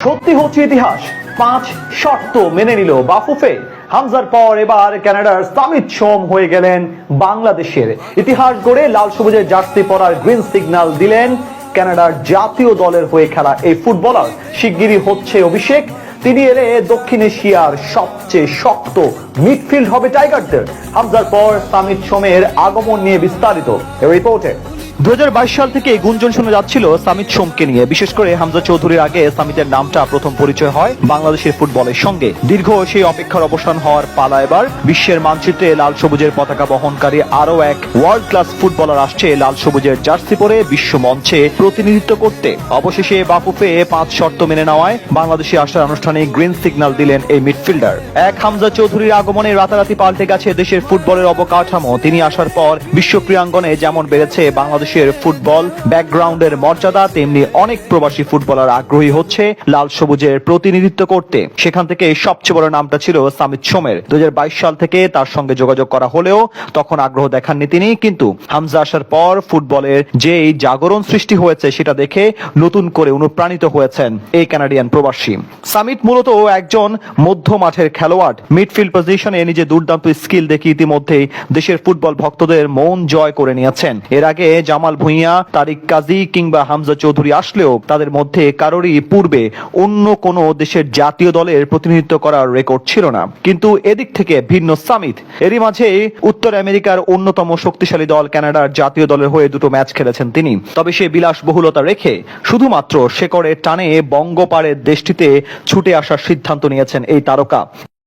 সত্যি হচ্ছে ইতিহাস, 5 শর্ত মেনে নিল বাফুফে। হামজার পর এবার কানাডার সামিত সোম হয়ে গেলেন বাংলাদেশের ইতিহাস গড়ে লাল সবুজের জার্সি পরার গ্রিন সিগন্যাল দিলেন কানাডার জাতীয় দলের হয়ে খেলা এই ফুটবলার। শিগগিরই হচ্ছে অভিষেক, তিনি এলে দক্ষিণ এশিয়ার সবচেয়ে শক্ত মিডফিল্ড হবে টাইগারদের। হামজার পর সামিত সোমের আগমন নিয়ে বিস্তারিত রিপোর্টে। 2022 সাল থেকে গুঞ্জন শোনা যাচ্ছিল সামিত সোমকে নিয়ে, বিশেষ করে হামজা চৌধুরীর আগে সামিতের নামটা প্রথম পরিচয় হয় বাংলাদেশের ফুটবলের সঙ্গে। দীর্ঘ সেই অপেক্ষার অবসান হওয়ার পালা এবার। বিশ্বের মানচিত্রে লাল সবুজের পতাকা বহনকারী আরো এক ওয়ার্ল্ড ক্লাস ফুটবলার আসছে লাল সবুজের জার্সি পরে বিশ্ব মঞ্চে প্রতিনিধিত্ব করতে। অবশেষে বাফুফে 5 শর্ত মেনে নেওয়ায় বাংলাদেশে আসার আনুষ্ঠানিক গ্রিন সিগন্যাল দিলেন এই মিডফিল্ডার। এক হামজা চৌধুরীর আগমনে রাতারাতি পাল্টে গেছে দেশের ফুটবলের অবকাঠামো। তিনি আসার পর বিশ্ব ক্রীড়াঙ্গনে যেমন বেড়েছে বাংলাদেশের ফুটবল ব্যাকগ্রাউন্ডের মর্যাদা, তেমনি অনেক প্রবাসী ফুটবলার আগ্রহী হচ্ছে লাল সবুজের প্রতিনিধিত্ব করতে। সেখান থেকে সবচেয়ে বড় নামটা ছিল সামিত সোমের। 2022 সাল থেকে তার সঙ্গে যোগাযোগ করা হলেও তখন আগ্রহ দেখাননি তিনি, কিন্তু হামজা আসার পর ফুটবলের যে জাগরণ সৃষ্টি হয়েছে সেটা দেখে নতুন করে অনুপ্রাণিত হয়েছেন এই কানাডিয়ান প্রবাসী। সামিত মূলত একজন মধ্য মাঠের খেলোয়াড়। মিডফিল্ড পজিশনে নিজে দুর্দান্ত স্কিল দেখে ইতিমধ্যেই দেশের ফুটবল ভক্তদের মন জয় করে নিয়েছেন। এর আগে জামাল ভুঁইয়া, তারিক কাজী কিংবা হামজা চৌধুরী আসলেও তাদের মধ্যে কারোরই পূর্বে অন্য কোনো দেশের জাতীয় দলের প্রতিনিধিত্ব করার রেকর্ড ছিল না। কিন্তু এদিক থেকে ভিন্ন সামিত। এরই মাঝে উত্তর আমেরিকার অন্যতম শক্তিশালী দল কানাডার জাতীয় দলের হয়ে 2টো ম্যাচ খেলেছেন তিনি। তবে সে বিলাসবহুলতা রেখে শুধুমাত্র শেকড়ের টানে বঙ্গপাড়ের দেশটিতে ছুটে আসার সিদ্ধান্ত নিয়েছেন এই তারকা।